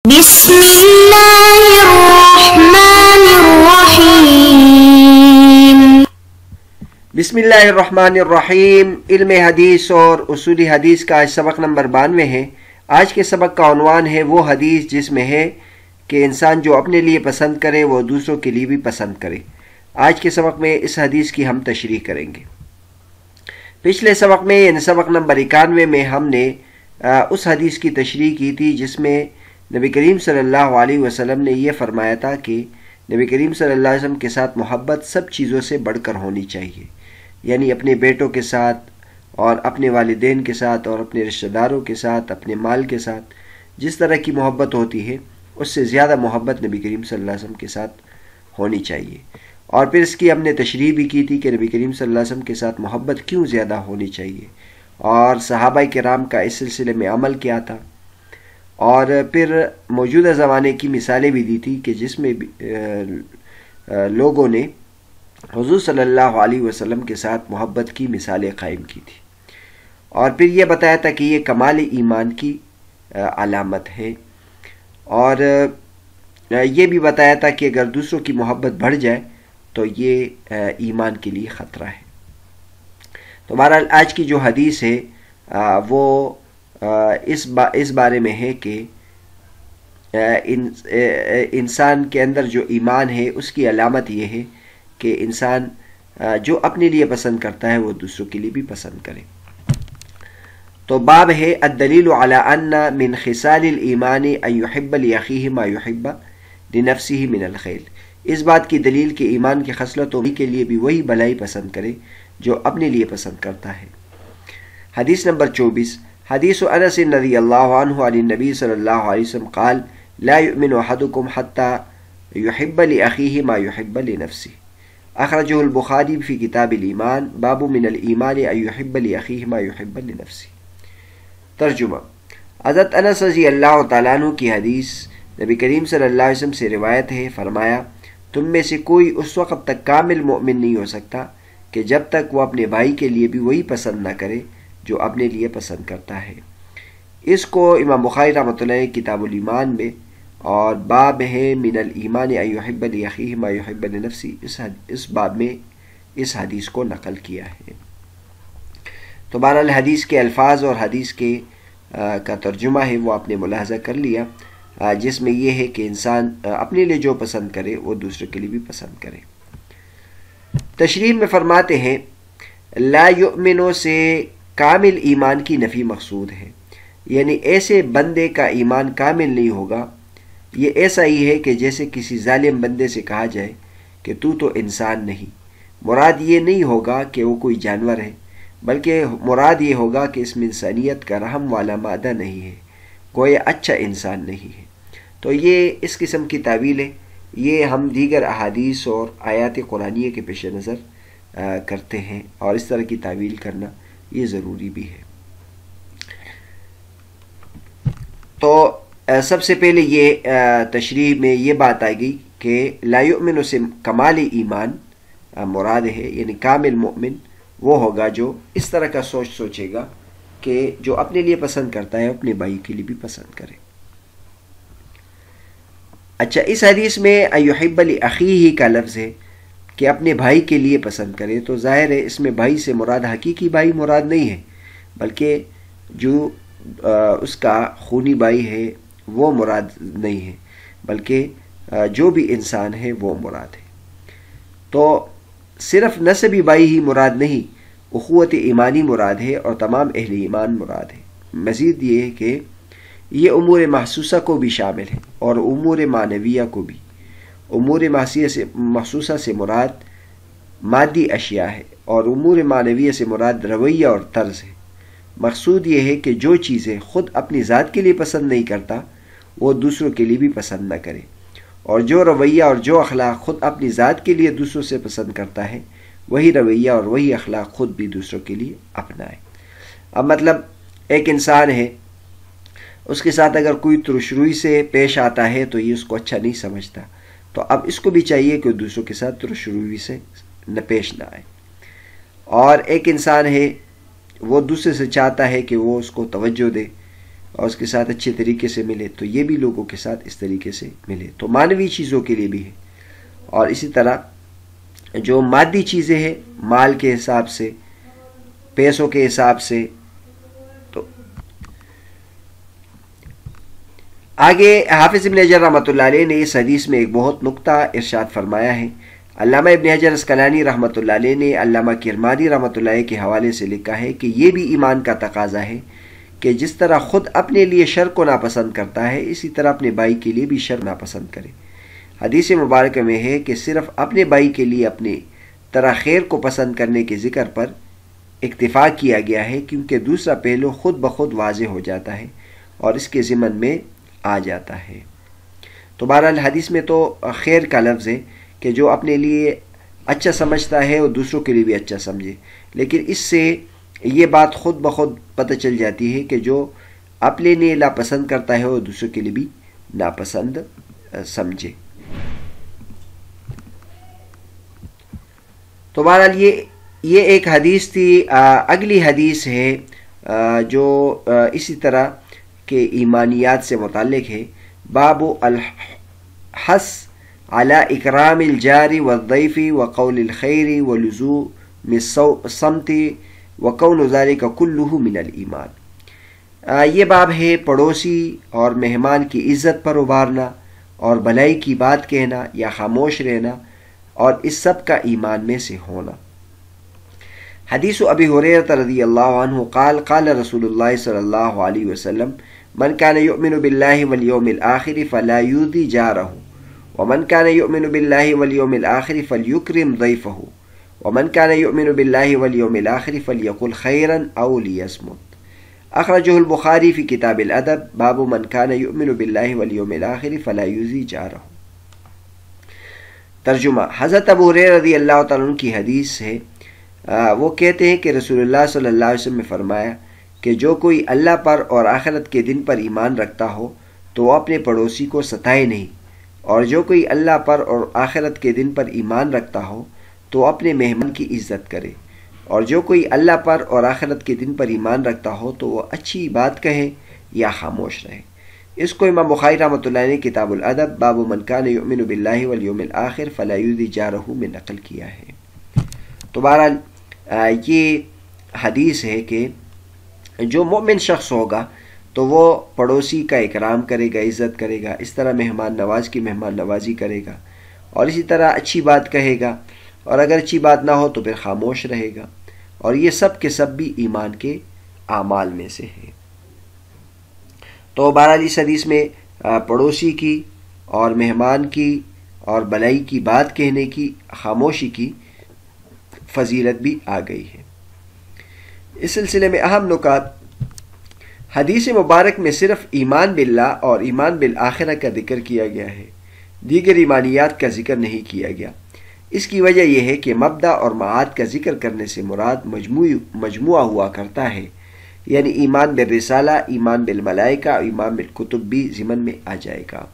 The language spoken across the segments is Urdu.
بسم اللہ الرحمن الرحیم۔ بسم اللہ الرحمن الرحیم۔ علم حدیث اور اصولی حدیث کا آج سبق نمبر 92 ہے۔ آج کے سبق کا عنوان ہے وہ حدیث جس میں ہے کہ انسان جو اپنے لیے پسند کرے وہ دوسروں کے لیے بھی پسند کرے۔ آج کے سبق میں اس حدیث کی ہم تشریح کریں گے۔ پچھلے سبق میں یعنی سبق نمبر 91 میں ہم نے اس حدیث کی تشریح کی تھی جس میں نبی کریم صلی اللہ علیہ وسلم نے یہ فرمایا تھا کہ نبی کریم صلی اللہ علیہ وسلم کے ساتھ محبت سب چیزوں سے بڑھ کر ہونی چاہیے، یعنی اپنے بیٹوں کے ساتھ اور اپنے والدین کے ساتھ اور اپنے رشتہ داروں کے ساتھ، اپنے مال کے ساتھ جس طرح کی محبت ہوتی ہے اس سے زیادہ محبت نبی کریم صلی اللہ علیہ وسلم کے ساتھ ہونی چاہیے۔ اور پھر اس کی ہم نے تشریح بھی کی تھی کہ نبی کریم صلی اللہ علیہ وسلم کے ساتھ محبت کیوں زیادہ ہونی چاہیے اور صحابہ کرام کا اس سلسلے میں عمل کیا تھا، اور پھر موجودہ زمانے کی مثالیں بھی دی تھی کہ جس میں لوگوں نے حضور صلی اللہ علیہ وسلم کے ساتھ محبت کی مثالیں قائم کی تھی، اور پھر یہ بتایا تھا کہ یہ کمال ایمان کی علامت ہے، اور یہ بھی بتایا تھا کہ اگر دوسروں کی محبت بڑھ جائے تو یہ ایمان کے لیے خطرہ ہے۔ تو بہرحال آج کی جو حدیث ہے وہ اس بارے میں ہے کہ انسان کے اندر جو ایمان ہے اس کی علامت یہ ہے کہ انسان جو اپنے لیے پسند کرتا ہے وہ دوسروں کے لیے بھی پسند کرے۔ تو باب ہے الدلیل علی ان من خصال الایمان ان یحب لاخیہ ما یحب لنفسہ من الخیر۔ اس بات کی دلیل کہ ایمان کی خصلتوں کے لیے بھی وہی بھلائی پسند کرے جو اپنے لیے پسند کرتا ہے۔ حدیث نمبر 24، حدیث انس رضی اللہ عنہ عن النبی صلی اللہ علیہ وسلم قال لا يؤمن احدكم حتى يحب لاخیہ ما يحب لنفسه، اخرجہ البخاری فی کتاب الایمان باب من الایمان ان يحب لاخیہ ما يحب لنفسه۔ ترجمہ: حضرت انس رضی اللہ تعالیٰ عنہ کی حدیث نبی کریم صلی اللہ علیہ وسلم سے روایت ہے، فرمایا تم میں سے کوئی اس وقت تک کامل مومن نہیں ہو سکتا کہ جب تک وہ اپنے بھائی کے لیے بھی وہی پسند نہ کرے جو اپنے لیے پسند کرتا ہے۔ اس کو امام بخاری رحمۃ اللہ علیہ کتاب الایمان میں اور باب ہے من الایمان ان یحب لاخیہ ما یحب لنفسہ، اس باب میں اس حدیث کو نقل کیا ہے۔ تو بہرحال حدیث کے الفاظ اور حدیث کے کا ترجمہ ہے وہ آپ نے ملاحظہ کر لیا، جس میں یہ ہے کہ انسان اپنے لیے جو پسند کرے وہ دوسرے کے لیے بھی پسند کرے۔ تشریح میں فرماتے ہیں لا یؤمنو سے کامل ایمان کی نفی مقصود ہے، یعنی ایسے بندے کا ایمان کامل نہیں ہوگا۔ یہ ایسا ہی ہے کہ جیسے کسی ظالم بندے سے کہا جائے کہ تو انسان نہیں۔ مراد یہ نہیں ہوگا کہ وہ کوئی جانور ہے، بلکہ مراد یہ ہوگا کہ اس میں انسانیت کا رحم والا مادہ نہیں ہے، گویا اچھا انسان نہیں ہے۔ تو یہ اس قسم کی تعویل ہے، یہ ہم دیگر احادیث اور آیات قرآنیہ کے پیش نظر کرتے ہیں، اور اس طرح کی تعویل کرنا یہ ضروری بھی ہے۔ تو سب سے پہلے یہ تشریح میں یہ بات آئے گی کہ لا یؤمن سے کمال ایمان مراد ہے، یعنی کامل مومن وہ ہوگا جو اس طرح کا سوچے گا کہ جو اپنے لیے پسند کرتا ہے اپنے بھائی کے لیے بھی پسند کرے۔ اچھا، اس حدیث میں ان یحب لاخیہ کا لفظ ہے کہ اپنے بھائی کے لیے پسند کرے، تو ظاہر ہے اس میں بھائی سے مراد حقیقی بھائی مراد نہیں ہے، بلکہ جو اس کا خونی بھائی ہے وہ مراد نہیں ہے، بلکہ جو بھی انسان ہے وہ مراد ہے۔ تو صرف نسبی بھائی ہی مراد نہیں، اخوت ایمانی مراد ہے اور تمام اہل ایمان مراد ہے۔ مزید یہ ہے کہ یہ امور محسوسہ کو بھی شامل ہے اور امور معنویہ کو بھی۔ امور محسوسہ سے مراد مادی اشیاء ہے اور امور معنویہ سے مراد رویہ اور طرز ہے۔ مقصود یہ ہے کہ جو چیزیں خود اپنی ذات کے لیے پسند نہیں کرتا وہ دوسروں کے لیے بھی پسند نہ کرے، اور جو رویہ اور جو اخلاق خود اپنی ذات کے لیے دوسروں سے پسند کرتا ہے وہی رویہ اور وہی اخلاق خود بھی دوسروں کے لیے اپنائے۔ اب مطلب ایک انسان ہے، اس کے ساتھ اگر کوئی ترش روئی سے پیش آتا ہے تو یہ اس کو اچھا نہیں سمجھتا، تو اب اس کو بھی چاہیے کہ دوسروں کے ساتھ ترش روئی سے پیش نہ آئے۔ اور ایک انسان ہے وہ دوسرے سے چاہتا ہے کہ وہ اس کو توجہ دے، اور اس کے ساتھ اچھے طریقے سے ملے تو یہ بھی لوگوں کے ساتھ اس طریقے سے ملے. تو معنوی چیزوں کے لیے بھی ہے. اور اسی طرح جو مادی چیزیں ہیں مال کے حساب سے، پیسوں کے حساب سے. تو آگے حافظ ابن حجر رحمۃ اللہ علیہ نے اس حدیث میں ایک بہت نقطہ ارشاد فرمایا ہے. علامہ ابن حجر اسقلانی رحمۃ اللہ علیہ نے علامہ کرمانی رحمۃ اللہ علیہ کے حوالے سے لکھا ہے کہ یہ بھی ایمان کا تقاضا ہے کہ جس طرح خود اپنے لیے شر کو ناپسند کرتا ہے اسی طرح اپنے بھائی کے لیے بھی شر ناپسند کرے. حدیث مبارکہ میں ہے کہ صرف اپنے بھائی کے لیے اپنے طرح خیر کو پسند کرنے کے ذکر پر اکتفا کیا گیا ہے کیونکہ دوسرا پہلو خود بخود واضح ہو جاتا ہے اور اس کے ضمن میں آ جاتا ہے. تو بہرحال حدیث میں تو خیر کا لفظ ہے کہ جو اپنے لیے اچھا سمجھتا ہے وہ دوسروں کے لیے بھی اچھا سمجھے، لیکن اس سے یہ بات خود بخود پتہ چل جاتی ہے کہ جو اپنے لیے ناپسند کرتا ہے وہ دوسروں کے لیے بھی ناپسند سمجھے. تو بہرحال یہ ایک حدیث تھی. اگلی حدیث ہے جو اسی طرح کے ایمانیات سے متعلق ہے. باب الحث على اکرام الجار والضیف وقول الخیر ولزوم الصمت وکون ذلک کلہ من الایمان. یہ باب ہے پڑوسی اور مہمان کی عزت پر ابھارنا اور بھلائی کی بات کہنا یا خاموش رہنا اور اس سب کا ایمان میں سے ہونا. حدیث ابی ہریرہ رضی اللہ عنہ قال قال رسول اللہ صلی اللہ علیہ وسلم من كان يؤمن بالله واليوم الآخر فلا يؤذي جاره ومن كان يؤمن بالله واليوم الآخر فليكرم ضيفه ومن كان يؤمن بالله واليوم الآخر فليقل خيرا أو ليصمت. أخرجه البخاري في كتاب الأدب باب من كان يؤمن بالله واليوم الآخر فلا يؤذي جاره. ترجمہ: حضرت ابو ہریرہ رضی اللہ تعالیٰ عنہ کی حدیث ہے. وہ کہتے ہیں کہ رسول اللہ صلی اللہ علیہ وسلم نے فرمایا کہ جو کوئی اللہ پر اور آخرت کے دن پر ایمان رکھتا ہو تو وہ اپنے پڑوسی کو ستائے نہیں، اور جو کوئی اللہ پر اور آخرت کے دن پر ایمان رکھتا ہو تو اپنے مہمان کی عزت کرے، اور جو کوئی اللہ پر اور آخرت کے دن پر ایمان رکھتا ہو تو وہ اچھی بات کہے یا خاموش رہے. اس کو امام بخاری رحمۃ اللہ نے کتاب الادب باب من کان یؤمن باللہ والیوم الآخر فلا یؤذی جارہ میں نقل کیا ہے. تو بہرحال یہ حدیث ہے کہ جو مومن شخص ہوگا تو وہ پڑوسی کا اکرام کرے گا، عزت کرے گا، اس طرح مہمان نواز کی مہمان نوازی کرے گا، اور اسی طرح اچھی بات کہے گا، اور اگر اچھی بات نہ ہو تو پھر خاموش رہے گا. اور یہ سب کے سب بھی ایمان کے اعمال میں سے ہے. تو بہرحال اس حدیث میں پڑوسی کی اور مہمان کی اور بلائی کی بات کہنے کی، خاموشی کی فضیلت بھی آ گئی ہے. اس سلسلے میں اہم نکات: حدیث مبارک میں صرف ایمان باللہ اور ایمان بالآخرہ کا ذکر کیا گیا ہے، دیگر ایمانیات کا ذکر نہیں کیا گیا. اس کی وجہ یہ ہے کہ مبدأ اور معاد کا ذکر کرنے سے مراد مجموعہ ہوا کرتا ہے، یعنی ایمان بالرسالہ، ایمان بالملائکہ اور ایمان بالکتب بھی ضمن میں آ جائے گا.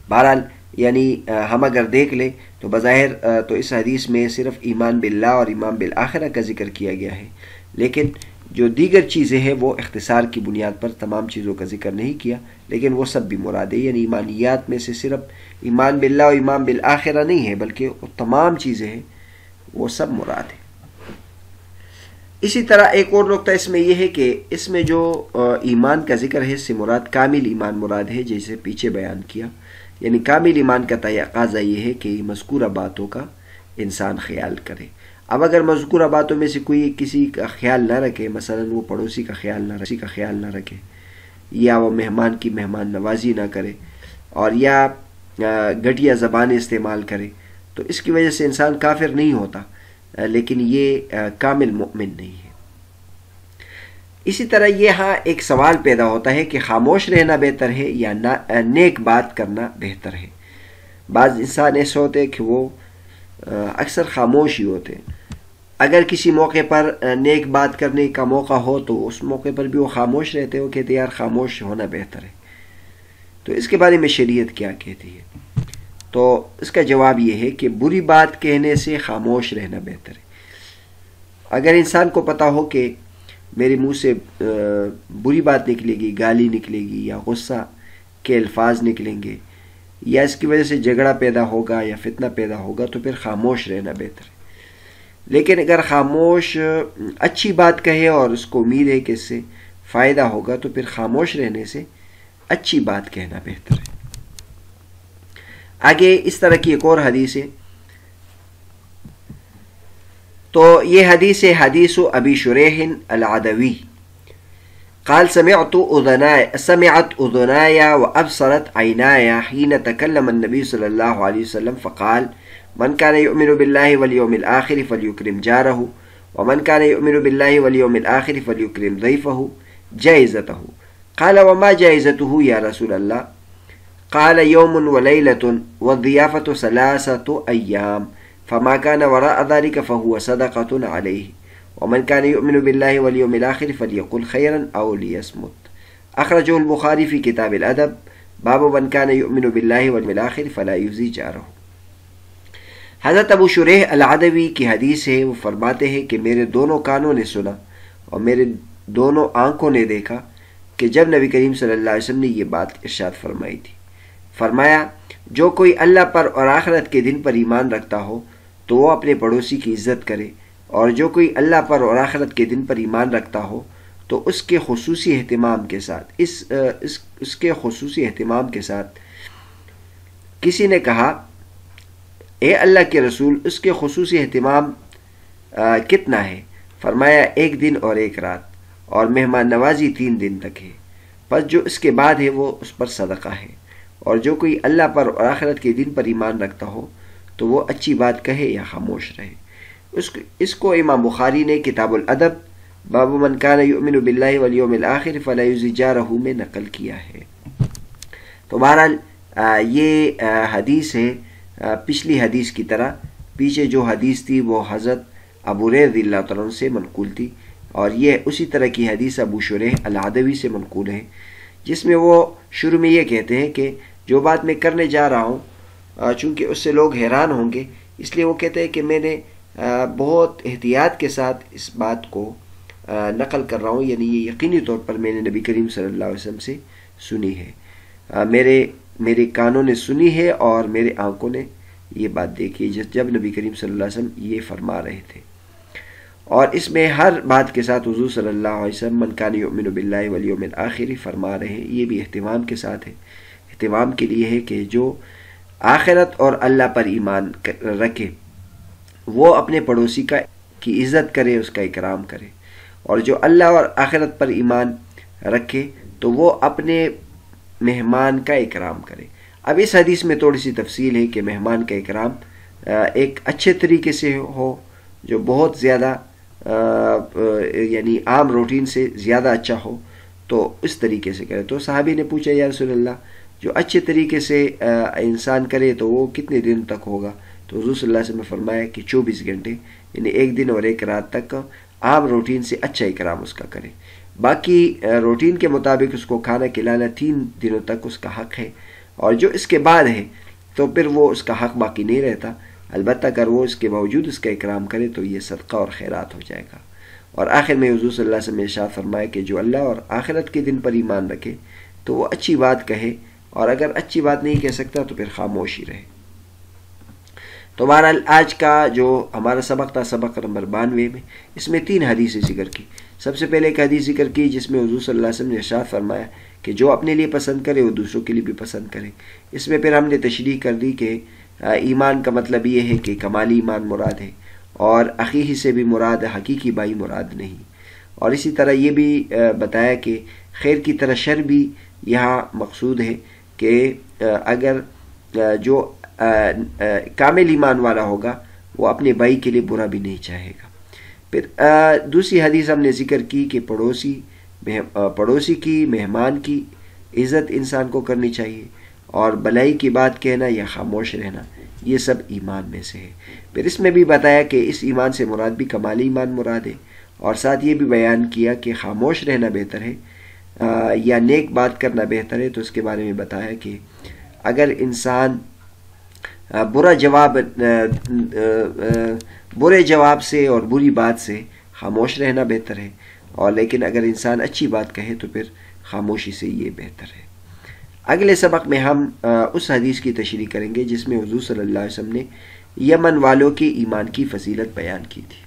بہرحال یعنی ہم اگر دیکھ لیں تو بظاہر تو اس حدیث میں صرف ایمان باللہ اور ایمان بالآخرہ کا ذکر کیا گیا ہے، لیکن جو دیگر چیزیں ہیں وہ اختصار کی بنیاد پر تمام چیزوں کا ذکر نہیں کیا، لیکن وہ سب بھی مراد ہے. یعنی ایمانیات میں سے صرف ایمان باللہ اور ایمان بالآخرہ نہیں ہے، بلکہ وہ تمام چیزیں ہیں وہ سب مراد ہے. اسی طرح ایک اور نقطہ اس میں یہ ہے کہ اس میں جو ایمان کا ذکر ہے اس سے مراد کامل ایمان مراد ہے، جیسے پیچھے بیان کیا. یعنی کامل ایمان کا تقاضا یہ ہے کہ مذکورہ باتوں کا انسان خیال کرے. اب اگر مذکورہ باتوں میں سے کوئی کسی کا خیال نہ رکھے، مثلا وہ پڑوسی کا خیال نہ رکھے، یا وہ مہمان کی مہمان نوازی نہ کرے، اور یا گھٹیا زبان استعمال کرے، تو اس کی وجہ سے انسان کافر نہیں ہوتا، لیکن یہ کامل مؤمن نہیں ہے. اسی طرح یہاں ایک سوال پیدا ہوتا ہے کہ خاموش رہنا بہتر ہے یا نیک بات کرنا بہتر ہے. بعض انسان ایسے ہوتے ہیں کہ وہ اکثر خاموش ہی ہوتے ہیں. اگر کسی موقع پر نیک بات کرنے کا موقع ہو تو اس موقع پر بھی وہ خاموش رہتے، وہ کہتے یار خاموش ہونا بہتر ہے. تو اس کے بارے میں شریعت کیا کہتی ہے؟ تو اس کا جواب یہ ہے کہ بری بات کہنے سے خاموش رہنا بہتر ہے. اگر انسان کو پتہ ہو کہ میرے منہ سے بری بات نکلے گی، گالی نکلے گی یا غصہ کے الفاظ نکلیں گے یا اس کی وجہ سے جھگڑا پیدا ہوگا یا فتنہ پیدا ہوگا تو پھر خاموش رہنا بہتر ہے۔ لیکن اگر خاموش اچھی بات کہے اور اس کو امید ہے کہ اس سے فائدہ ہوگا تو پھر خاموش رہنے سے اچھی بات کہنا بہتر ہے۔ آگے اس طرح کی ایک اور حدیث ہے، تو یہ حدیث ہے حدیث ابی شریح العدوی قال سمعت اذناي وابصرت عيناي حين تكلم النبي صلى الله عليه وسلم فقال من كان يؤمن بالله واليوم الآخر فليكرم جاره ومن كان يؤمن بالله واليوم الآخر فليكرم ضيفه جائزته قال وما جائزته يا رسول الله قال يوم وليلة والضيافة 3 أيام فما كان وراء ذلك فهو صدقة عليه ومن كان يؤمن بالله واليوم الآخر فليقل خيرا أو ليصمت أخرجه البخاري في كتاب الأدب باب من كان يؤمن بالله واليوم الآخر فلا يؤذي جاره۔ حضرت ابو شریح العدوی کی حدیث ہے، وہ فرماتے ہیں کہ میرے دونوں کانوں نے سنا اور میرے دونوں آنکھوں نے دیکھا کہ جب نبی کریم صلی اللہ علیہ وسلم نے یہ بات ارشاد فرمائی تھی، فرمایا جو کوئی اللہ پر اور آخرت کے دن پر ایمان رکھتا ہو تو وہ اپنے پڑوسی کی عزت کرے، اور جو کوئی اللہ پر اور آخرت کے دن پر ایمان رکھتا ہو تو اس کے خصوصی اہتمام کے ساتھ اس کے خصوصی اہتمام کے ساتھ۔ کسی نے کہا اے اللہ کے رسول اس کے خصوصی اہتمام کتنا ہے؟ فرمایا 1 دن اور 1 رات، اور مہمان نوازی 3 دن تک ہے، پس جو اس کے بعد ہے وہ اس پر صدقہ ہے، اور جو کوئی اللہ پر اور آخرت کے دن پر ایمان رکھتا ہو تو وہ اچھی بات کہے یا خاموش رہے۔ اس کو امام بخاری نے کتاب الادب باب من کان یؤمن باللہ والیوم الآخر فلا یؤذی جارہ میں نقل کیا ہے۔ تو بہرحال یہ حدیث ہے پچھلی حدیث کی طرح، پیچھے جو حدیث تھی وہ حضرت ابو ہریرہ رضی اللہ تعالیٰ عنہ سے منقول تھی، اور یہ اسی طرح کی حدیث ابو شریح العدوی سے منقول ہے، جس میں وہ شروع میں یہ کہتے ہیں کہ جو بات میں کرنے جا رہا ہوں چونکہ اس سے لوگ حیران ہوں گے، اس لیے وہ کہتے ہیں کہ میں نے بہت احتیاط کے ساتھ اس بات کو نقل کر رہا ہوں، یعنی یہ یقینی طور پر میں نے نبی کریم صلی اللہ علیہ وسلم سے سنی ہے، میرے کانوں نے سنی ہے اور میرے آنکھوں نے یہ بات دیکھی جب نبی کریم صلی اللہ علیہ وسلم یہ فرما رہے تھے۔ اور اس میں ہر بات کے ساتھ حضور صلی اللہ علیہ وسلم من کان یؤمن باللہ والیوم الآخر فرما رہے ہیں، یہ بھی اہتمام کے ساتھ ہے، اہتمام کے لیے ہے کہ جو آخرت اور اللہ پر ایمان رکھے وہ اپنے پڑوسی کی عزت کرے، اس کا اکرام کرے، اور جو اللہ اور آخرت پر ایمان رکھے تو وہ اپنے مہمان کا اکرام کرے۔ اب اس حدیث میں تھوڑی سی تفصیل ہے کہ مہمان کا اکرام ایک اچھے طریقے سے ہو، جو بہت زیادہ یعنی عام روٹین سے زیادہ اچھا ہو تو اس طریقے سے کرے۔ تو صحابی نے پوچھا یا رسول اللہ جو اچھے طریقے سے انسان کرے تو وہ کتنے دن تک ہوگا؟ تو حضور صلی اللہ علیہ وسلم نے فرمایا کہ 24 گھنٹے، یعنی 1 دن اور 1 رات تک عام روٹین سے اچھا اکرام اس کا کرے۔ باقی روٹین کے مطابق اس کو کھانا کھلانا 3 دنوں تک اس کا حق ہے، اور جو اس کے بعد ہے تو پھر وہ اس کا حق باقی نہیں رہتا، البتہ اگر وہ اس کے باوجود اس کا اکرام کرے تو یہ صدقہ اور خیرات ہو جائے گا۔ اور آخر میں حضور صلی اللہ علیہ وسلم نے ارشاد فرمایا کہ جو اللہ اور آخرت کے دن پر ایمان رکھے تو وہ اچھی بات کہے، اور اگر اچھی بات نہیں کہہ سکتا تو پھر خاموش ہی رہے۔ تو بہرحال آج کا جو ہمارا سبق تھا، سبق نمبر 92 میں، اس میں 3 حدیثیں ذکر کی۔ سب سے پہلے ایک حدیث ذکر کی جس میں حضور صلی اللہ علیہ وسلم نے ارشاد فرمایا کہ جو اپنے لیے پسند کرے وہ دوسروں کے لیے بھی پسند کرے۔ اس میں پھر ہم نے تشریح کر دی کہ ایمان کا مطلب یہ ہے کہ کمالی ایمان مراد ہے، اور عقیقی سے بھی مراد حقیقی بھائی مراد نہیں، اور اسی طرح یہ بھی بتایا کہ خیر کی طرح شر بھی یہاں مقصود ہے کہ اگر جو کامل ایمان والا ہوگا وہ اپنے بھائی کے لیے برا بھی نہیں چاہے گا۔ پھر دوسری حدیث ہم نے ذکر کی کہ پڑوسی کی، مہمان کی عزت انسان کو کرنی چاہیے، اور بلائی کی بات کہنا یا خاموش رہنا یہ سب ایمان میں سے ہے۔ پھر اس میں بھی بتایا کہ اس ایمان سے مراد بھی کمالی ایمان مراد ہے، اور ساتھ یہ بھی بیان کیا کہ خاموش رہنا بہتر ہے یا نیک بات کرنا بہتر ہے۔ تو اس کے بارے میں بتایا کہ اگر انسان برے جواب سے اور بری بات سے خاموش رہنا بہتر ہے، اور لیکن اگر انسان اچھی بات کہے تو پھر خاموشی سے یہ بہتر ہے۔ اگلے سبق میں ہم اس حدیث کی تشریح کریں گے جس میں حضور صلی اللہ علیہ وسلم نے یمن والوں کے ایمان کی فضیلت بیان کی تھی۔